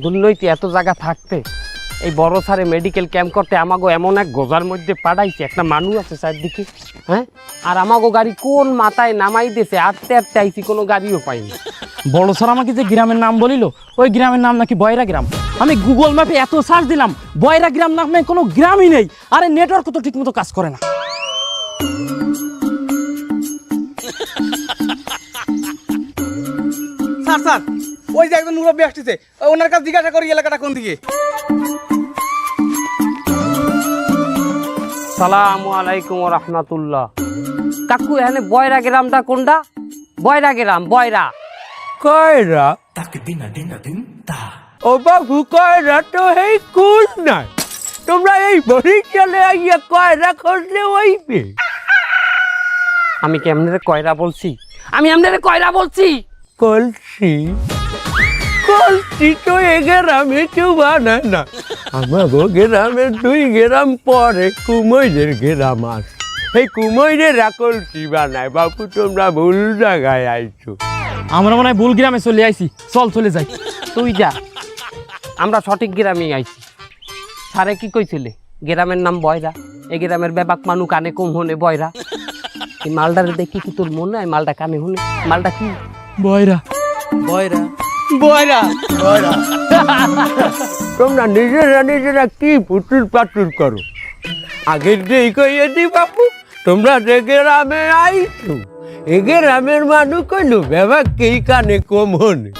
দুর্নৈতি এত জায়গা থাকতে এই বড় সারে মেডিকেল ক্যাম্প করতে আমাগো এমন এক গোজার মধ্যে পাঠাইছে, একটা মানুষ আছে চারদিকে, হ্যাঁ, আর আমাগো গাড়ি কোন মাথায় নামাই দিয়েছে, আটতে আটতে আইছি, কোনো গাড়িও পাইনি। বড় স্যার আমাকে যে গ্রামের নাম বলিল, ওই গ্রামের নাম নাকি বয়রা গ্রাম। আমি গুগল ম্যাপে এত সার্চ দিলাম, বয়রা গ্রাম নামে কোনো গ্রামই নেই। আরে নেটওয়ার্ক তো ঠিক মতো কাজ করে না। স্যার স্যার, ওই যে একজন মুরব্বী আসতেছে, ওনার কাছে জিজ্ঞাসা করি এলাকাটা কোন দিকে। সালামু আলাইকুম ওয়া রাহমাতুল্লাহ। কাকু এখানে বয়রা গ্রামটা কোনটা? বয়রা গ্রাম, বয়রা কয়রা ও বাবু, কয়রা তো এই কুল নাই। তোমরা এই বরিশালে আইয়া কয়রা খুঁজলে ওইবে। আমি কি আপনারে কয়রা বলছি? আমি আপনারে কয়রা বলছি? কলসি কলসি তো এ গ্রামে কেউ বানায় না। আমার গ্রামের 2 গ্রাম পরে কুমৈরের গ্রাম আছে, এই কুমৈরেরা কলসি বানায়। বাবু তোমরা ভুল জায়গায় আইছো। আমরা মনে হয় ভুল গ্রামে চলে আইছি, চল চলে যাই। তুই যা, আমরা সঠিক গ্রামে আইছি। সারে কি কইছিলে? গ্রামের নাম বয়রা, এই গ্রামের ব্যাপাক মানু কানে কম হনে বয়রা। এই মালটারে দেখি কি তোর মনে হয় মালটা কানে হনে? মালটা কি? বয়রা বয়রা বয়রা বয়রা। তোমরা নিজেরা কি পুতুল পাতুল করো? আগের যেই কইয়ে দি বাপু, তোমরা যে গ্রামে আইছো, এ গ্রামের মানুষ কইলো ব্যাপাক কি কানে কম হনে।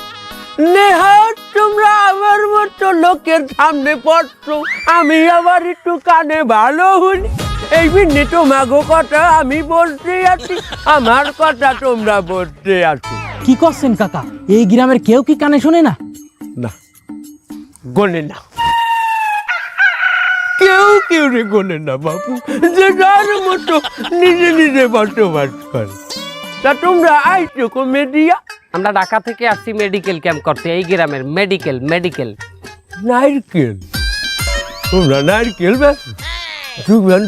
নেহাত তোমরা আমার মতো লোকের সামনে পড়ছো, আমি আবার একটু কানে ভালো হলি। এই মিনিট তোমাগো কথা আমি বলতে আছি, আমার কথা তোমরা বলতে আছো। কি করছেন কাকা? এই গ্রামের কেউ কি কানে শোনে না? না, গোনে না, কেউ রে গোনে না বাপু। যে যার মতো নিজে বসবাস করে। তা তোমরা আইছো কমেডিয়া? আমরা ঢাকা থেকে আসছি মেডিকেল ক্যাম্প করতে, এই গ্রামের মেডিকেল। নারকেল? তোমরা নারকেল বেছো?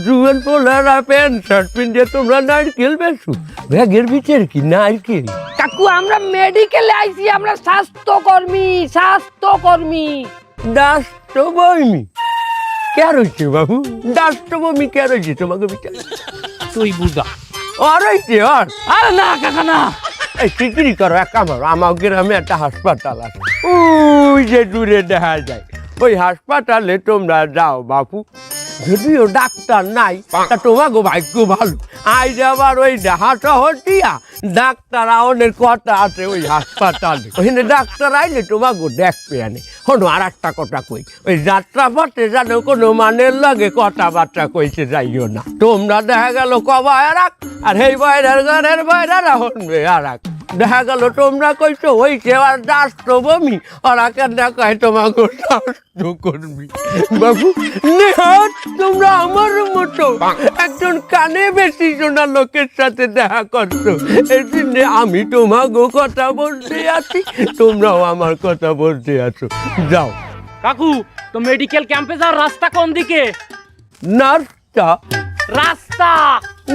জুয়ান পোলারা প্যান্ট শার্ট পিনতে তোমরা নারকেল বেছো? ব্যাগের ভিতর কি নারকেল? কাকু আমরা মেডিকেলে আইছি, আমরা স্বাস্থ্যকর্মী। ডাস্টবমি কে রয়েছে বাবু? ডাস্টবমি কে রয়েছে তোমাকে ভিতরে? তুই বুঝা। আর রয়েছে আর? আরে না কাকা না, এই চিকিরি করো, এক কাম করো, আমার গ্রামে একটা হাসপাতাল আছে, ওই যে দূরে দেখা যায়, ওই হাসপাতালে তোমরা যাও বাপু। যদিও ডাক্তার নাই, তা তোমাকে ভাগ্য ভালো। আজ আবার ওই দেহা শহর দিয়া ডাক্তার আওনের কথা আছে ওই হাসপাতালে। ওইখানে ডাক্তার আইলে তোমাকে দেখবে আনে। শোনো আর একটা কথা কই, ওই যাত্রা পথে যেন কোনো মানের লাগে কথাবার্তা কইতে যাইও না। তোমরা দেখা গেল কবা এরাক, আর এই বয়রার ঘরের বয়রারা হনবে আরাক। দেখা গেল তোমরা কইছো ওই সেবার রাষ্ট্রভূমি, ওরা কেন কয় তোমাকে রাষ্ট্রকর্মী। বাবু নেহাত তোমরা আমার মতো একজন কানে বেশি শোনা লোকের সাথে দেখা করছো, এই জন্য আমি তোমাকে কথা বলতে আছি, তোমরাও আমার কথা বলতে আছো। যাও। কাকু তো মেডিকেল ক্যাম্পে যাওয়ার রাস্তা কোন দিকে? নাস্তা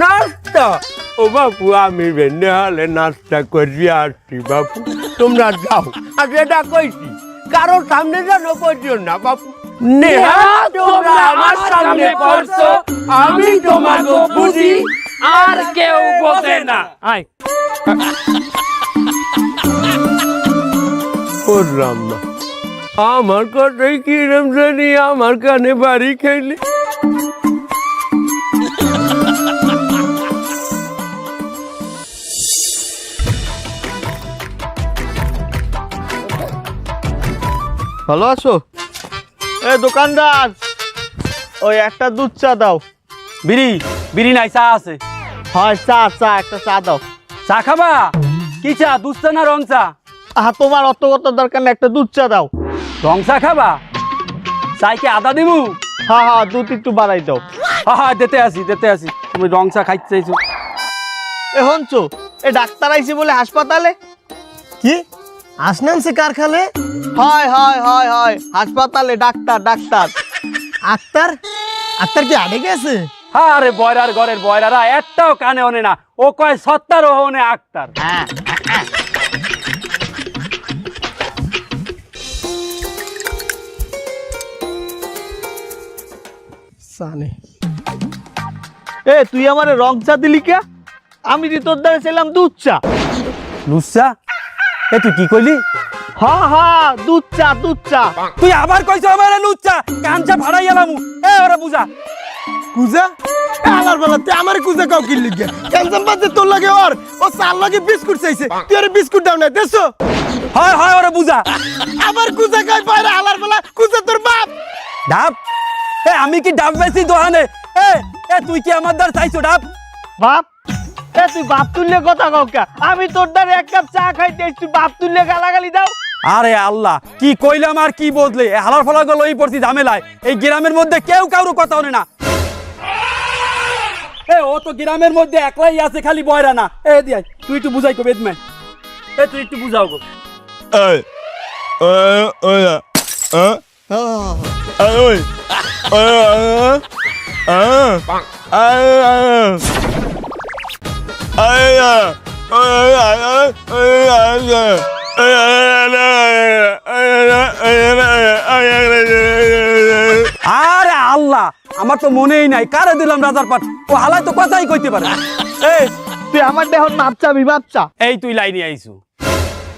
নাস্তা ও বাপু, আমি নেহালে নাস্তা করি আসছি বাপু, তোমরা যাও। আর যেটা কইছি কারো সামনে যেন কইছো না বাপু। নেহাত তোমরা আমার সামনে পড়ছো, আমি তোমাকে বুঝি, আর কেউ বোঝে না। আয় করলাম না আমার কথাই কিরম জানি আমার কানে বাড়ি খাইলে। ভালো আছো? এ দোকানদার, ওই একটা দুধ চা দাও। বিড়ি নাই, চা আছে। হয় চা একটা চা দাও। চা খাবা? কি চা, দুধ চা না রং চা? তোমার অত দরকার না, একটা দুধ চা দাও। রং চা খাবা? চাই কি আদা দিবু? হ্যাঁ দুধ একটু বাড়াই দাও। হ্যাঁ দিতে আসি। তুমি রং চা খাইতে চাইছো? এ হনছো, এ ডাক্তার আইছে বলে হাসপাতালে। কি আসনানছে কারখানে? হয় হাসপাতালে ডাক্তার। আক্তার কি আড়ে গেছে? আরে বয়রার ঘরের বয়রারা একটাও কানে ওনে না, ও কয় সত্তার ও ওনে আক্তার। জানে এ তুই আমারে রং চা দিলি কে? আমি দি তোর দ্বারা ছিলাম দুধ চা। লুচ্চা এ তুই কি কইলি? হ্যাঁ দুধ চা তুই আবার কইছ আমারে লুচ্চা, কানচা ভাড়াই এলামু। এ ওরে বুঝা কুজা আলার বেলা তুই আমার কুজা কাউ কি লিখে ক্যান্সাম বাজে তোর লাগে ওর ও চাল লাগে বিস্কুট চাইছে তুই আরে বিস্কুট দাও না দেছো হয় হয় ওরে বুঝা। আবার কুজা খাই বাইরে আলার বেলা কুজা তোর বাপ ডাব এ আমি কি ডাব বেশি দোহানে? এ এ তুই কি আমার দ্বার চাইছো ডাব? বাপ এ তুই বাপ তুললে কথা কও কে? আমি তোর দ্বারা এক কাপ চা খাইতে তুই বাপ তুললে গালাগালি দাও। আরে আল্লাহ কি কইলাম আর কি বদলে হালার ফলা গেল এই পড়ছি ঝামেলায়। এই গ্রামের মধ্যে কেউ কারো কথা হনে না। এ ও তো গ্রামের মধ্যে একলাই আছে, খালি বয়রা না। এ দিয়াই তুই একটু বুঝাই কো বেদম্যান। এ তুই একটু বুঝাও গো। আরে আল্লাহ আমার তো মনেই নাই কারে দিলাম রাজার পাট। ও হালাই তো কথাই কইতে পারে। এই তুই আমার দেহন মাপ চাবি বাপ চা। এই তুই লাইনে আইছু,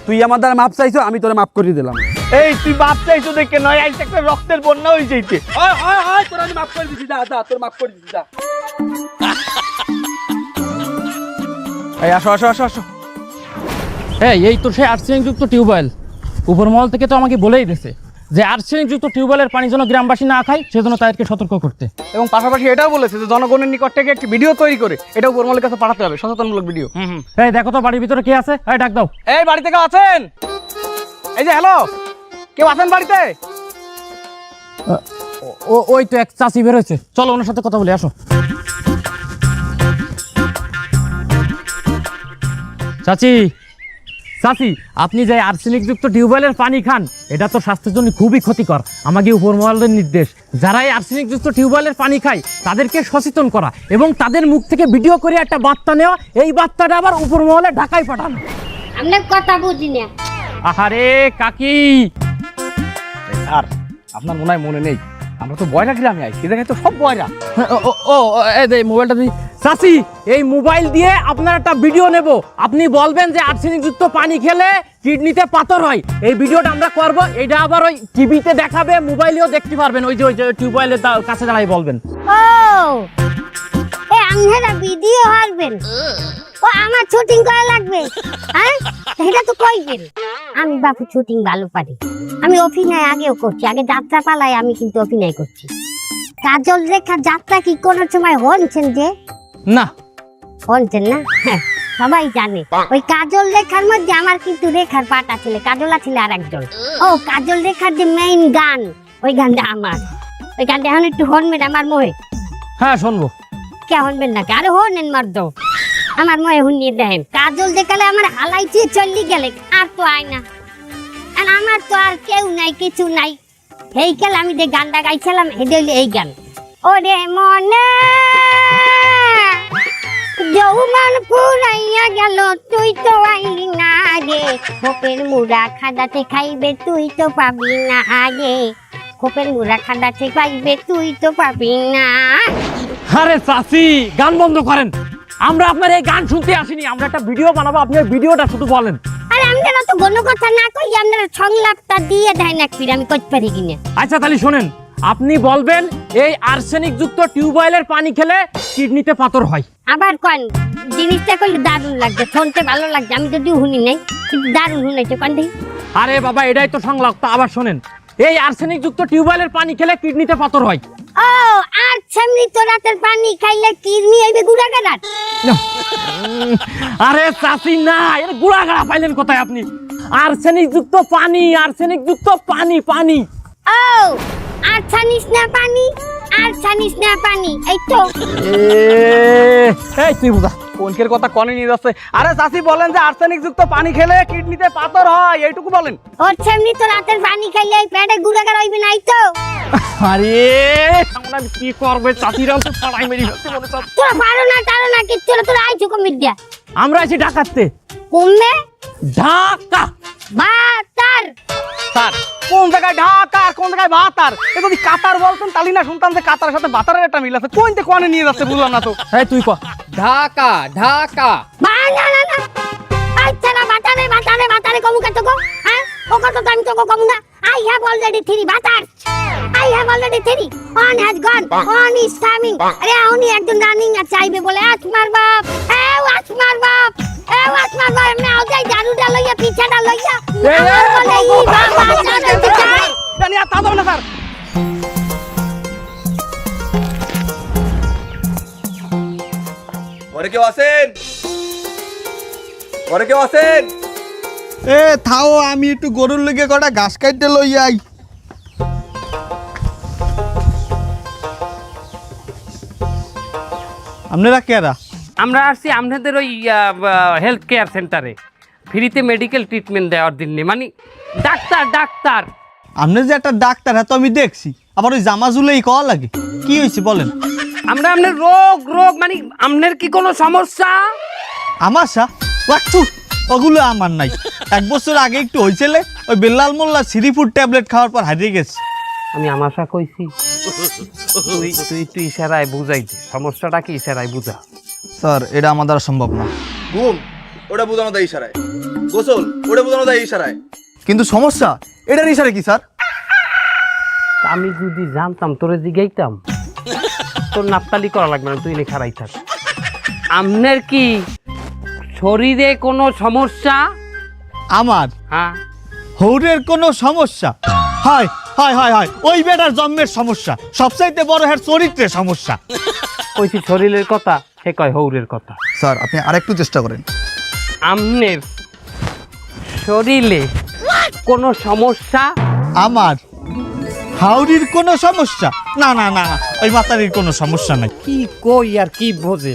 তুই আমার দ্বারা মাপ চাইছো, আমি তোরে মাপ করে দিলাম। এই তুই বাপ চাইছো দেখে নয় আইছে একটা রক্তের বন্যা হয়ে যাইতে। ওই ওই ওই তোর আমি মাপ করে দিছি, যা যা তোর মাপ করে দিছি যা। এই আসো আসো আসো আসো। এই তো সেই আর্সেনিক যুক্ত টিউবওয়েল। উপর মহল থেকে তো আমাকে বলেই দিয়েছে যে আর্সেনিক যুক্ত টিউবওয়েলের পানি যেন গ্রামবাসী না খায়, সেজন্য তাদেরকে সতর্ক করতে। এবং পাশাপাশি এটাও বলেছে যে জনগণের নিকট থেকে একটি ভিডিও তৈরি করে এটা উপরমহলের কাছে পাঠাতে হবে, সচেতনমূলক ভিডিও। এই দেখো তো বাড়ির ভিতরে কে আছে, এই ডাক দাও। এই বাড়িতে কেউ আছেন? এই যে হ্যালো, কেউ আছেন বাড়িতে? ওই তো এক চাচি বের হয়েছে, চলো ওনার সাথে কথা বলি, আসো। চাচি চাচি আপনি যে আর্সেনিক যুক্ত টিউবওয়েলের পানি খান, এটা তো স্বাস্থ্যের জন্য খুবই ক্ষতিকর। আমাকে উপরমহলের নির্দেশ, যারা এই আর্সেনিক যুক্ত টিউবওয়েলের পানি খায় তাদেরকে সচেতন করা এবং তাদের মুখ থেকে ভিডিও করে একটা বার্তা নেওয়া, এই বার্তাটা আবার উপরমহলে ঢাকায় পাঠানো। আমরা কথা বুঝি না। আহারে কাকি, আর আপনার মনে হয় মনে নেই, আমরা তো বয়রা গ্রামে আইছি, দেখে তো সব বয়রা। এই মোবাইলটা দিই। চাচি এই মোবাইল দিয়ে আপনার একটা ভিডিও নেব, আপনি বলবেন যে আর্সেনিক যুক্ত পানি খেলে কিডনিতে পাথর হয়। এই ভিডিওটা আমরা করব, এটা আবার ওই টিভিতে দেখাবে, মোবাইলেও দেখতে পারবেন। ওই যে টিউবওয়েলের কাছে দাঁড়াই বলবেন। ও এ আপনারা ভিডিও হারবেন, ও আমার শুটিং করা লাগবে। হ্যাঁ এটা তো কইবেন। আমি বাপু শুটিং ভালো পারি, আমি অভিনয় আগেও করছি, আগে যাত্রা পালায় আমি কিন্তু অভিনয় করছি। কাজল রেখা যাত্রা কি কোনো সময় হনছেন যে? না হনছেন না? হ্যাঁ, সবাই জানে ওই কাজল রেখার মধ্যে আমার কিন্তু রেখার পাট আছে, কাজল আছে আর একজন। ও কাজল রেখার যে মেইন গান, ওই গানটা আমার। ওই গানটা এখন একটু হনবেন আমার মোহে। হ্যাঁ শুনবো। কে হনবেন না? আরে হনেন মার্দ, আমার মোহে হুনিয়ে দেখেন। কাজল দেখালে আমার হালাইতে চল্লি গেলে আর তো আয় না, আর আমার তো আর কেউ নাই, কিছু নাই। এই কাল আমি যে গানটা গাইছিলাম, এটা হইলো এই গান। ওরে মনে যৌবন পুরাইয়া গেল, তুই তো আইলি না রে। খোপের মুড়া খাদাতে খাইবে, তুই তো পাবি না আগে। খোপের মুড়া খাদাতে খাইবে, তুই তো পাবি না। আরে চাচি গান বন্ধ করেন, আমরা আপনার এই গান শুনতে আসিনি, আমরা একটা ভিডিও বানাবো, আপনি ওই ভিডিওটা শুধু বলেন। আরে আপনারা তো কোনো কথা না কই আপনারা সংলাপটা দিয়ে দেয় না, ফির আমি করতে পারি কিনা। আচ্ছা তাহলে শোনেন, আপনি বলবেন এই আর্সেনিক যুক্ত টিউবওয়েলের পানি খেলে কিডনিতে পাথর হয়। আবার কোন জিনিসটা কইলে দারুণ লাগছে, শুনতে ভালো লাগছে, আমি যদিও শুনি নাই কিন্তু দারুণ শুনাইছে। কোন দেখি? আরে বাবা এটাই তো সংলাপ, তা আবার শোনেন, এই আর্সেনিক যুক্ত টিউবওয়েলের পানি খেলে কিডনিতে পাথর হয়। ও আর সামনে তো রাতের পানি খাইলে কিডনি হইবে গুড়াগাড়া। আরে চাচি না, এর গুড়াগাড়া পাইলেন কোথায় আপনি? আর্সেনিক যুক্ত পানি, আর্সেনিক যুক্ত পানি, পানি। ও আর ছানিস না পানি, আর ছানিস না পানি, এই তো। এই তুই বুঝা কোনকের কথা কনে নিয়ে যাচ্ছে? আরে চাচি বলেন যে আর্সেনিক যুক্ত পানি খেলে কিডনিতে পাথর হয়, এইটুকু বলেন। ওর সামনে তো রাতের পানি খাইলে পেটে গুড়াগাড়া হইবে না, এই তো। আরে আমরা কি করবে, চাচিরাও তো ছড়াই মেরি হচ্ছে মনে হচ্ছে। তোরা পারো না টারো না কিচ্ছু না, তোরা আইছো কমিট দিয়া। আমরা আছি ঢাকাতে। কমবে ঢাকা বাতার। স্যার কোন জায়গায় ঢাকা আর কোন জায়গায় ভাতার? এ যদি কাতার বলতেন তাহলে না শুনতাম যে কাতারের সাথে ভাতারের একটা মিল আছে। কোনতে কোনে নিয়ে যাচ্ছে বুঝলাম না তো। এই তুই ক। ঢাকা ঢাকা। না না না না, আচ্ছা না, বাতারে বাতারে বাতারে কমু কত গো? হ্যাঁ ও কত টাইম তো কমু না। আই হ্যাভ অলরেডি 3 বাতার, I have already 3, one has gone, one is coming. আরে উনি একজন রানিং আর চাইবে বলে আসমার বাপ, এ আসমার বাপ, এ আসমার বাপ, আমি আও যাই জারুটা লইয়া পিছাটা লইয়া আমার বলে ই বাবা জানতে চাই। জানি আর তা যাবে না স্যার। ঘরে কেউ আছেন? ঘরে কেউ আছেন? এ থাও, আমি একটু গরুর লেগে কটা ঘাস কাটতে লই আই। আপনারা কেরা? আমরা আসছি আপনাদের ওই হেলথ কেয়ার সেন্টারে ফ্রিতে মেডিকেল ট্রিটমেন্ট দেওয়ার জন্য, মানে ডাক্তার ডাক্তার। আপনি যে একটা ডাক্তার হ্যাঁ তো আমি দেখছি, আবার ওই জামা জুলেই কওয়া লাগে। কি হয়েছে বলেন? আমরা আপনার রোগ রোগ মানে আপনার কি কোনো সমস্যা? আমার সা রাখছু, ওগুলো আমার নাই। 1 বছর আগে একটু হয়েছিল, ওই বেল্লাল মোল্লা সিরিফুড ট্যাবলেট খাওয়ার পর হারিয়ে গেছে। আমি আমাশা কইছি, তুই তুই একটু ইশারায় বুঝাই দে সমস্যাটা কি, ইশারায় বুঝা। স্যার এটা আমার দ্বারা সম্ভব না। ঘুম ওটা বোঝানো দেয় ইশারায়। গোসল ওটা বোঝানো দেয় ইশারায়। কিন্তু সমস্যা এটার ইশারা কি স্যার? আমি যদি জানতাম তোরে জিগাইতাম, তোর নাপতালি করা লাগবে না, তুই নে খারাই থাক। আপনার কি শরীরে কোনো সমস্যা? আমার হ্যাঁ, হৌরের কোনো সমস্যা? হয় হয় হয় হয়, ওই বেটার জন্মের সমস্যা। সবচাইতে বড় হ্যাঁ চরিত্রের সমস্যা। কইছি শরীরের কথা, সে কয় হৌরের কথা। স্যার আপনি আরেকটু চেষ্টা করেন। আপনার শরীরে কোনো সমস্যা? আমার হাউরির কোনো সমস্যা? না না না না, ওই মাতারির কোনো সমস্যা নাই। কি কই আর কি বোঝে?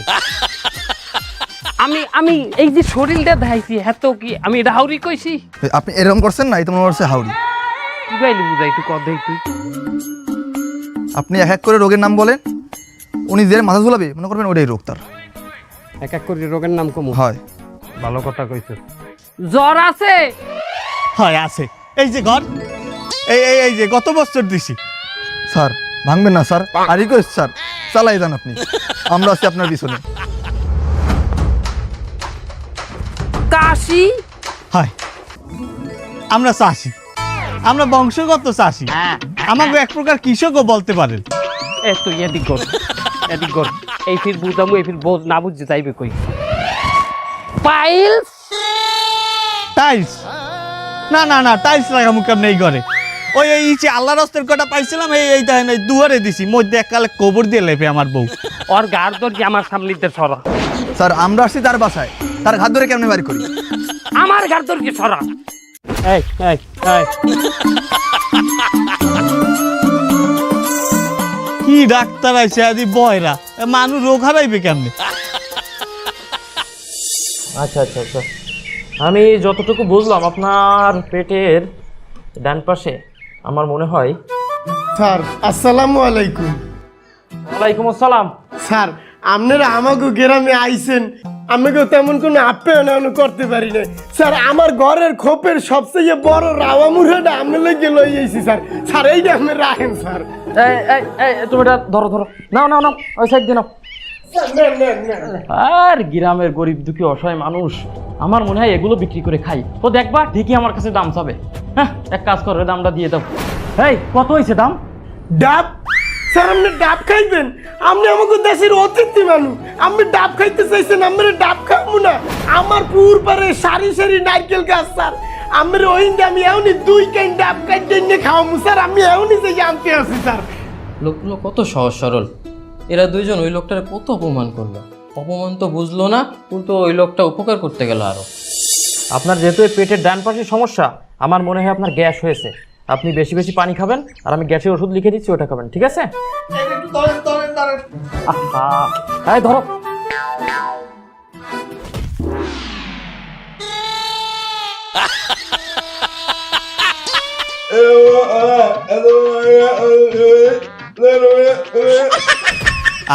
আমি আমি এই যে শরীরটা দেখাইছি, হ্যাঁ তো কি আমি এটা হাউরি কইছি? আপনি এরকম করছেন না, এই তো মনে হচ্ছে হাউরি। কি গাইলি বুঝাই একটু কর দেই তুই। আপনি এক এক করে রোগের নাম বলেন, উনি যে মাথা ঝুলাবে মনে করবেন ওইটাই রোগ তার। এক এক করে রোগের নাম কমু? হয়। ভালো কথা কইছে। জ্বর আছে? হয় আছে। এই যে ঘর, এই এই এই যে গত বছর দিছি। স্যার ভাঙবেন না স্যার, আর রিকোয়েস্ট স্যার, চালাই যান আপনি, আমরা আছি আপনার পিছনে। কাশি? হয়, আমরা চাষি, আমরা বংশগত চাষি। আমাকে এক প্রকার কৃষকও বলতে পারেন। এ তুই এদিক কর, এদিক কর। এই ফির বুঝামু, এই ফির বোঝ না বুঝতে যাইবে কই। পাইলস? টাইলস? না না না, টাইলস লাগামু কেমন এই ঘরে? ওই এই যে আল্লাহ রস্তের কটা পাইছিলাম, এই এই দেখেন এই দুয়ারে দিছি, মধ্যে এককালে কবর দিয়ে লেপে আমার বউ। ওর গার দর কি আমার সামলিতে সরা? স্যার আমরা আসছি তার বাসায়, তার হাত ধরে কেমনে বাড়ি করি? আমার গার দর কি সরা? এই এই এই, কি ডাক্তার আছে আদি বয়রা, মানুষ রোগ হারাইবে কেমনে? আচ্ছা আচ্ছা আচ্ছা, আমি যতটুকু বুঝলাম আপনার পেটের ডান পাশে আমার মনে হয়। স্যার আসসালামু আলাইকুম। ওয়ালাইকুম আসসালাম। স্যার আপনারা আমাকে গ্রামে আইছেন, আমাকে তেমন কোনো আপ্যায়ন করতে পারি না। স্যার আমার ঘরের খোপের সবচেয়ে বড় রাওয়া মুড়াটা আমি লেগে লই আইছি স্যার। স্যার এইটা আপনি রাখেন স্যার। এই এই এই তুমি এটা ধরো ধরো, নাও নাও নাও, ওই সাইড দিয়ে নাও। স্যার, নেন, নেন, নেন। আর গ্রামের গরিব দুঃখী অসহায় মানুষ, আমার মনে হয় এগুলো বিক্রি করে খাই তো দেখবা ঠিকই আমার কাছে দাম চাবে। হ্যাঁ এক কাজ করো, দামটা দিয়ে দাও। এই কত হয়েছে দাম? ডাব? স্যার আপনি ডাব খাইবেন? আপনি আমাকে দেশের অতিথি মানুষ, আপনি ডাব খাইতে চাইছেন, আমরা ডাব খাবো না? আমার পুর পারে সারি সারি নারকেল গাছ স্যার, আমরা ওই আমি এমনি 2 কেন ডাব খাইতে নিয়ে খাওয়াবো স্যার। আমি এমনি যে জানতে আছি স্যার। লোকগুলো কত সহজ সরল, এরা দুইজন ওই লোকটারে কত অপমান করলো। অপমান তো বুঝলো না, কিন্তু ওই লোকটা উপকার করতে গেল আরো। আপনার যেহেতু এই পেটের ডান পাশে সমস্যা, আমার মনে হয় আপনার গ্যাস হয়েছে। আপনি বেশি বেশি পানি খাবেন, আর আমি গ্যাসের ওষুধ লিখে দিচ্ছি, ওটা খাবেন, ঠিক আছে? আহা, এই ধরো।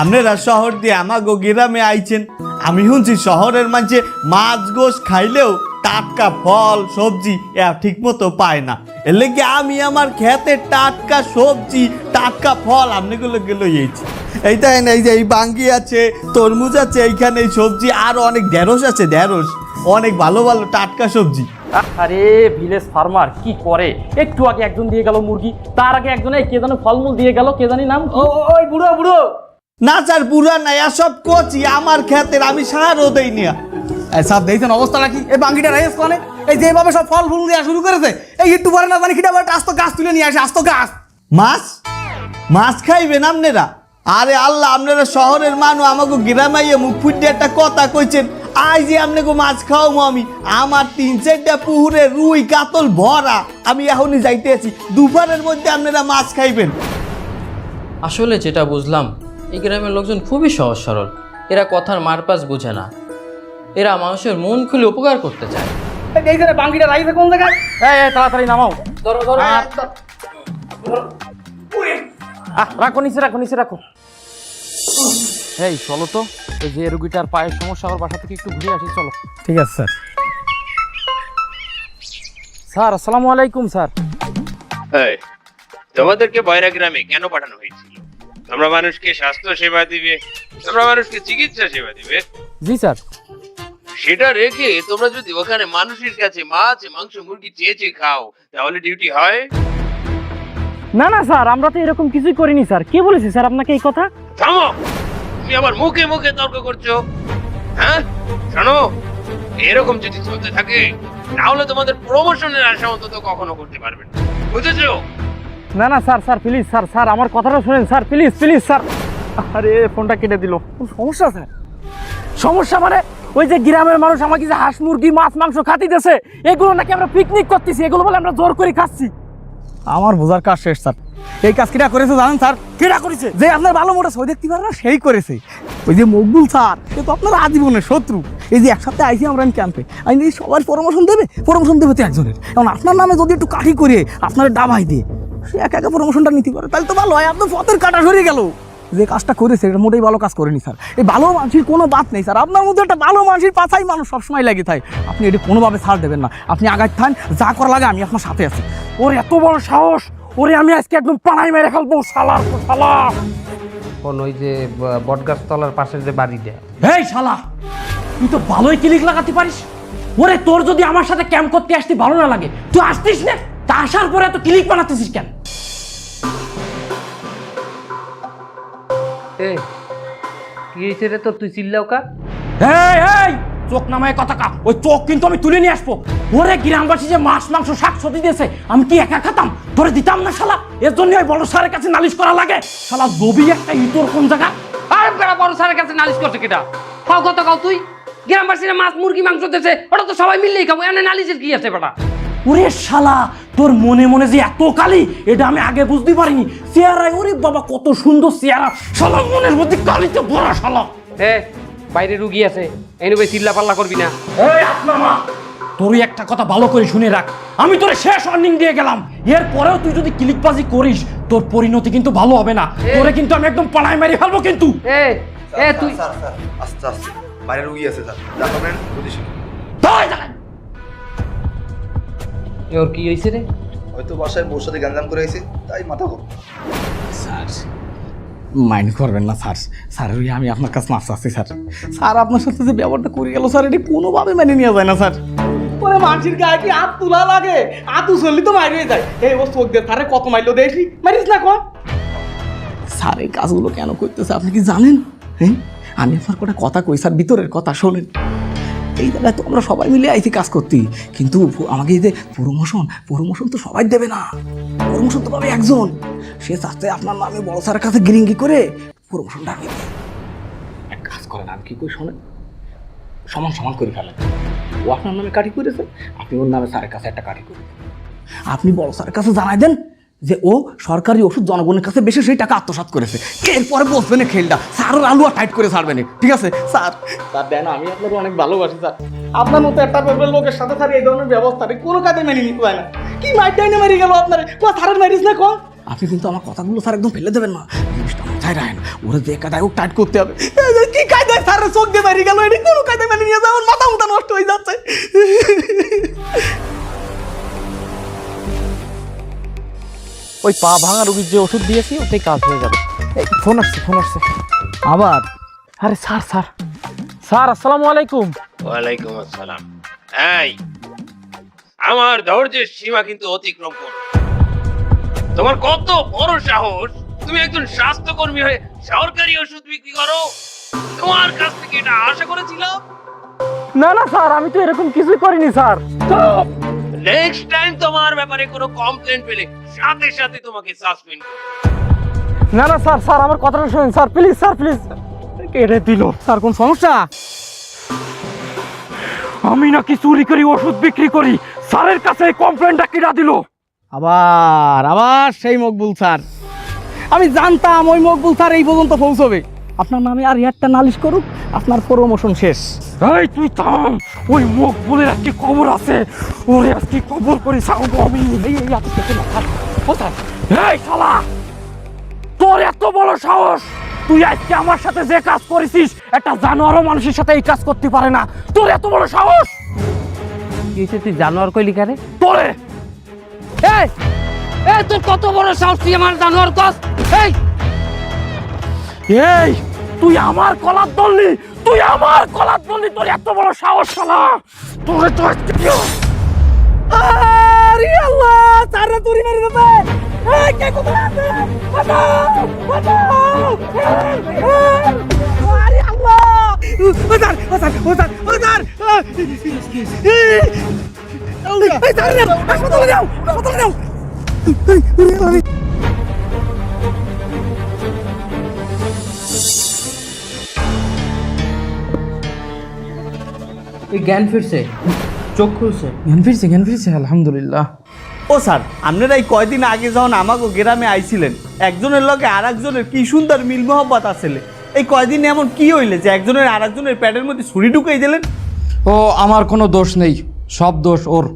আপনারা শহর দিয়ে আমাগো গ্রামে আইছেন, আমি শুনছি শহরের মাঝে মাছ গোস খাইলেও টাটকা ফল সবজি ঠিক মতো পায় না। এর লেগে আমি আমার খেতে টাটকা সবজি টাটকা ফল আপনাগুলো লইয়েছি। এই দেখেন, এই যে এই বাঙ্গি আছে, তরমুজ আছে, এইখানে এই সবজি আরো অনেক ঢেঁড়স আছে, ঢেঁড়স অনেক ভালো ভালো টাটকা সবজি। আরে ভিলেজ ফার্মার কি করে, একটু আগে একজন দিয়ে গেল মুরগি, তার আগে একজনে কে জানো ফলমূল দিয়ে গেল, কে জানি নাম। ওই বুড়ো বুড়ো না স্যার, বুড়া নাই, সব কচি আমার ক্ষেতের, আমি সারও দেই না। সব দেখছেন অবস্থাটা কি? এই বাঙ্গিটা রাইস কোনে এই যেভাবে সব ফল ফুল দেওয়া শুরু করেছে, এই একটু পরে না জানি কিটা আস্ত গাছ তুলে নিয়ে আসে, আস্ত গাছ। মাছ মাছ খাইবেন আপনারা? আরে আল্লাহ, আপনারা শহরের মানুষ, আমাকে গ্রামাইয়ে মুখ ফুটে একটা কথা কইছেন, আজ যে আপনাকে মাছ খাওয়াবো আমি। আমার 3-4টা পুকুরে রুই কাতল ভরা, আমি এখনই যাইতে আছি, দুপুরের মধ্যে আপনারা মাছ খাইবেন। আসলে যেটা বুঝলাম, এই গ্রামের লোকজন খুবই সহজ সরল। এরা কথার মারপাস বোঝে না, এরা মানুষের মন খুলে উপকার করতে চায়। এইখানে বাঙ্গিটা রাইছে কোন জায়গায়? তাড়াতাড়ি নামাও, ধরো ধরো, রাখো নিচে, রাখো নিচে রাখো। এই চলো তো, ওই যে রুগীটার পায়ের সমস্যা, ওর বাসা থেকে একটু ঘুরে আসি, চলো। ঠিক আছে স্যার। স্যার আসসালামু আলাইকুম। স্যার তোমাদেরকে বয়রা গ্রামে কেন পাঠানো হয়েছিল? তোমরা মানুষকে স্বাস্থ্য সেবা দিবে, তোমরা মানুষকে চিকিৎসা সেবা দিবে। জি স্যার। সেটা রেখে তোমরা যদি ওখানে মানুষের কাছে মাছ মাংস মুরগি চেয়ে চেয়ে খাও, তাহলে ডিউটি হয়? না না স্যার, আমরা তো এরকম কিছুই করিনি স্যার। কে বলেছে স্যার আপনাকে এই কথা? থামো, তুমি আবার মুখে মুখে তর্ক করছো। হ্যাঁ শোনো, এরকম যদি চলতে থাকে তাহলে তোমাদের প্রমোশনের আশা অন্তত কখনো করতে পারবে না, বুঝেছো? না না sir, sir please, sir sir আমার কথাটা শুনেন স্যার, প্লিজ প্লিজ স্যার। আরে ফোনটা কেটে দিল। সমস্যা স্যার? সমস্যা মানে ওই যে গ্রামের মানুষ আমাকে যে হাঁস মুরগি মাছ মাংস খাতি দিতেছে, এগুলো নাকি আমরা পিকনিক করতেছি, এগুলো বলে আমরা জোর করে খাচ্ছি। আমার বোঝার কাজ শেষ স্যার। এই কাজ কিটা করেছে জানেন স্যার? কেডা করেছে? যে আপনার ভালো মোটা সই দেখতে পারে না, সেই করেছে। ওই যে মকবুল স্যার, সে তো আপনার আজীবনের শত্রু। এই যে এক সপ্তাহে আইসি আমরা ক্যাম্পে, আমি সবার প্রমোশন দেবে তো একজনের। এখন আপনার নামে যদি একটু কাঠি করে আপনার ডাবাই দিয়ে সে একা একা প্রমোশনটা নিতে পারে, তাহলে তো ভালো হয়। আপনার পথের কাটা সরে গেল। যে কাজটা করেছে এটা মোটেই ভালো কাজ করেনি স্যার। এই ভালো মানুষের কোনো বাত নেই স্যার। আপনার মধ্যে একটা ভালো মানুষের পাছাই মানুষ সবসময় লাগে থাকে। আপনি এটা কোনোভাবে ছাড় দেবেন না। আপনি আগায় থান, যা করা লাগে আমি আপনার সাথে আছি। ওর এত বড় সাহস, ওরে আমি আজকে একদম পাড়াই মেরে ফেলবো শালার শালা। কোন ওই যে বটগাছ তলার পাশের যে বাড়িটা? এই শালা, তুই তো ভালোই ক্লিক লাগাতে পারিস। ওরে তোর যদি আমার সাথে ক্যাম্প করতে আসতে ভালো না লাগে, তুই আসতিস না। তা আসার পরে এত ক্লিক বানাতেছিস কেন? এই কি হয়েছে রে তোর? তুই চিল্লাও কা? এই এই চোখ নামায় কথা কা, ওই চোখ কিন্তু আমি তুলে নিয়ে আসবো। ওরে গ্রামবাসী যে মাছ মাংস শাক সবজি দিয়েছে, আমি কি একা খেতাম? তোরে দিতাম না শালা। এর জন্য ওই বড় স্যারের কাছে নালিশ করা লাগে। শালা জবি একটা ইতর কোন জায়গা? আরে বেড়া বড় স্যারের কাছে নালিশ করছে কেটা? খাও কত খাও তুই? গ্রামবাসীরা মাছ মুরগি মাংস দিয়েছে, ওটা তো সবাই মিললেই খাবো, এনে নালিশের কি আছে বেটা? ওরে শালা, তোর মনে মনে যে এত কালি, এটা আমি আগে বুঝতে পারিনি। চেহারায় ওরে বাবা কত সুন্দর চেহারা, শালা মনের মধ্যে কালিতে ভরা শালা। এ বাইরে রুগী আছে, এনে ভাই চিল্লা পাল্লা করবি না। এই আপনা মা, তোরই একটা কথা ভালো করে শুনে রাখ, আমি তোরে শেষ ওয়ার্নিং দিয়ে গেলাম। এর পরেও তুই যদি ক্লিকবাজি করিস, তোর পরিণতি কিন্তু ভালো হবে না। তোরে কিন্তু আমি একদম পাড়ায় মেরে ফেলবো কিন্তু। এ এ তুই স্যার স্যার আস্তে আস্তে, বাইরে রুগী আছে স্যার, জানাবেন বুঝিস। দাঁড়ায় দাঁড়ায়। ওর কি হয়েছে রে? হয়তো বাসায় বউর সাথে গ্যাঞ্জাম করে আইছে, তাই মাথা গরম। স্যার মাইন্ড করবেন না স্যার। স্যার ওই আমি আপনার কাছে মাফ চাচ্ছি স্যার। স্যার আপনার সাথে যে ব্যবহারটা করে গেল স্যার, এটা কোনোভাবে মেনে নেওয়া যায় না স্যার। ওরে মানুষের গায়ে কি হাত তোলা লাগে? হাত উছললি তো মারিয়ে যায়। এই ও চোখ দিয়ে স্যারে কত মাইলো দেখি, মারিস না কর। স্যার এই কাজগুলো কেন করতেছে আপনি কি জানেন? হ্যাঁ, আমি আপনার কটা কথা কই স্যার, ভিতরের কথা শোনেন। এই জায়গায় তো আমরা সবাই মিলে আইছি কাজ করতে, কিন্তু আমাকে এই যে প্রমোশন তো সবাই দেবে না। প্রমোশন তো পাবে একজন। সে চাচ্ছে আপনার নামে বড় স্যারের কাছে গিরিঙ্গি করে প্রমোশনটা আমি দিই। এক কাজ করেন, আমি কি করি শোনেন, সমান সমান করে ফেলেন। ও আপনার নামে কাঠি করেছে, আপনি ওর নামে স্যারের কাছে একটা কাঠি করে দেন। আপনি বড় স্যারের কাছে জানাই দেন যে ও সরকারি ওষুধ জনগণের কাছে বেশি সেই টাকা আত্মসাৎ করেছে। এরপরে বসবেন খেলটা, স্যারের আলু আর টাইট করে ছাড়বেন। ঠিক আছে স্যার? স্যার দেন, আমি আপনাকে অনেক ভালোবাসি স্যার। আপনার মতো একটা লোকের সাথে স্যার এই ধরনের ব্যবস্থা কোনো কাজে মেনে নিতে পারে না। কি মাইটাইনে মেরে গেল আপনার, স্যারের ম্যারিজ না কম। আপনি কিন্তু আমার কথাগুলো স্যার একদম ফেলে দেবেন না, জিনিসটা মাথায় রাখেন। ওরা যে কাদায় ও টাইট করতে হবে। কি কায়দায় স্যারের চোখ দিয়ে মেরে গেল, এটি কোনো কায়দায় মেনে নিয়ে যাওয়ার মাথা নষ্ট হয়ে যাচ্ছে। ওই পা ভাঙা রোগীর যে ওষুধ দিয়েছি ওতেই কাজ হয়ে যাবে। এই ফোন আসছে আবার আরে স্যার আসসালামু আলাইকুম। ওয়ালাইকুম আসসালাম। এই আমার ধৈর্যের সীমা কিন্তু অতিক্রম করো। তোমার কত বড় সাহস, তুমি একজন স্বাস্থ্যকর্মী হয়ে সরকারি ওষুধ বিক্রি করো? তোমার কাছ থেকে এটা আশা করেছিলাম। না স্যার, আমি তো এরকম কিছুই করিনি স্যার। নেক্সট টাইম তোমার ব্যাপারে কোনো কমপ্লেইন পেলে সাথে সাথে তোমাকে সাসপেন্ড। না স্যার আমার কথাটা শুনুন স্যার, প্লিজ স্যার প্লিজ। কেটে দিল স্যার, কোন সমস্যা? আমি নাকি চুরি করি ওষুধ বিক্রি করি, স্যারের কাছে কমপ্লেনটা কিনা দিল? আবার সেই মকবুল স্যার। আমি জানতাম ওই মকবুল স্যার এই পর্যন্ত পৌঁছবে। আপনার নামে আর একটা নালিশ করুক, আপনার প্রমোশন শেষ। এই তুই থাম, ওই মুখ বলে আজকে খবর আছে, ওরে আজকে খবর করে ছাড়বো আমি। এই শালা, তোর এত বড় সাহস, তুই আজকে আমার সাথে যে কাজ করেছিস একটা জানোয়ারও মানুষের সাথে এই কাজ করতে পারে না। তোর এত বড় সাহস! কি হয়েছে, তুই জানোয়ার কইলি কারে? তোরে এই এই তোর কত বড় সাহস, তুই আমার জানোয়ার কস? এই তুই আমার কলার ধরলি, তোর এত বড় সাহস শালা! তোরে তো আজকে আরে আল্লাহ, স্যাররা তুরি মেরে দেবে। এই কে কোথায় আছে? বাঁচাও! আরে আল্লাহ! স্যার! হাসপাতালে যাও! ওই জ্ঞান ফিরছে, চোখ খুলছে। জ্ঞান ফিরছে আলহামদুলিল্লাহ। ও স্যার, আপনারা এই কয়দিন আগে যখন আমাকে গ্রামে আইছিলেন, একজনের লগে আর একজনের কি সুন্দর মিল মোহব্বত আসলে, এই কয়দিন এমন কি হইলে যে একজনের আর একজনের পেটের মধ্যে ছুরি ঢুকাই দিলেন? ও আমার কোনো দোষ নেই, সব দোষ ওর।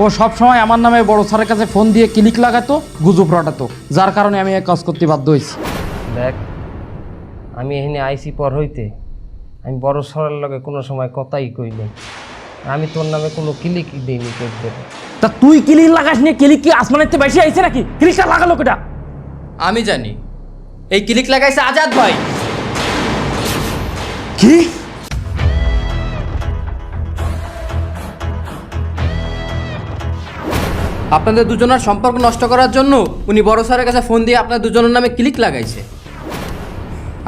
ও সব সময় আমার নামে বড় স্যারের কাছে ফোন দিয়ে ক্লিক লাগাতো, গুজব রটাতো, যার কারণে আমি এই কাজ করতে বাধ্য হয়েছি। দেখ, আমি এখানে আইসি পর হইতে আমি বড় সরের লগে কোনো সময় কথাই কই নাই। আমি তোর নামে কোনো ক্লিকই দিইনি তোর দেবে। তা তুই ক্লিক লাগাস নিয়ে, ক্লিক কি আসমানের চেয়ে বেশি আইছে নাকি? ক্লিকটা লাগালো কেটা? আমি জানি, এই ক্লিক লাগাইছে আজাদ ভাই। কি? আপনাদের দুজনের সম্পর্ক নষ্ট করার জন্য উনি বড় স্যারের কাছে ফোন দিয়ে আপনার দুজনের নামে ক্লিক লাগাইছে।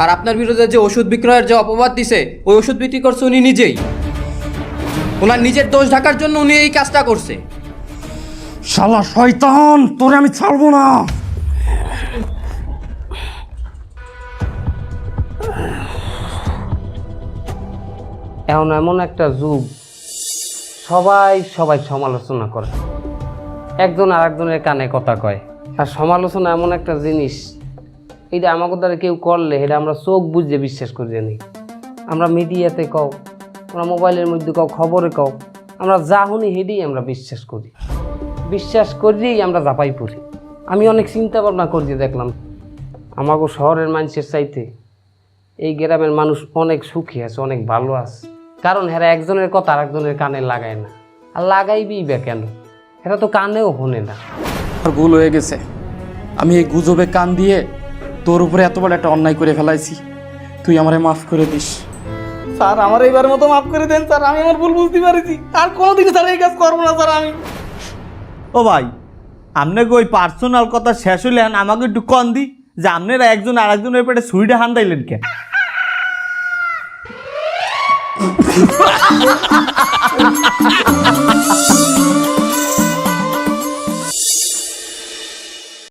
আর আপনার বিরুদ্ধে যে ওষুধ বিক্রয়ের যে অপবাদ দিছে, ওই ওষুধ বিক্রি করছে উনি নিজেই। ওনার নিজের দোষ ঢাকার জন্য উনি এই কাজটা করছে। শালা শয়তান, তোরে আমি ছাড়বো না। এখন এমন একটা যুগ, সবাই সমালোচনা করে, একজন আর একজনের কানে কথা কয়। আর সমালোচনা এমন একটা জিনিস, এটা আমাকে দ্বারা কেউ করলে এটা আমরা চোখ বুঝে বিশ্বাস করি জানি। আমরা মিডিয়াতে কও, আমরা মোবাইলের মধ্যে কও, খবরে কও, আমরা যা শুনি হেডেই আমরা বিশ্বাস করিয়েই আমরা জাপাই পড়ি। আমি অনেক চিন্তা ভাবনা করিয়ে দেখলাম, আমাকে শহরের মানুষের চাইতে এই গ্রামের মানুষ অনেক সুখী আছে, অনেক ভালো আছে। কারণ এরা একজনের কথা আর একজনের কানে লাগায় না, আর লাগাইবেই বা কেন? এরা তো কানেও শোনে না। আর ভুল হয়ে গেছে, আমি এই গুজবে কান দিয়ে তোর উপরে এত বড় একটা অন্যায় করে ফেলাইছি, তুই আমারে মাফ করে দিস। স্যার, আমার এইবার মতো মাফ করে দেন স্যার, আমি আমার ভুল বুঝতে পারছি। আর কোনোদিন স্যার এই কাজ করবো না স্যার আমি। ও ভাই, আপনাকে ওই পার্সোনাল কথা শেষ হইলে আমাকে একটু কন দি যে আপনারা একজন আর একজনের পেটে ছুরিটা হান্দাইলেন কেন?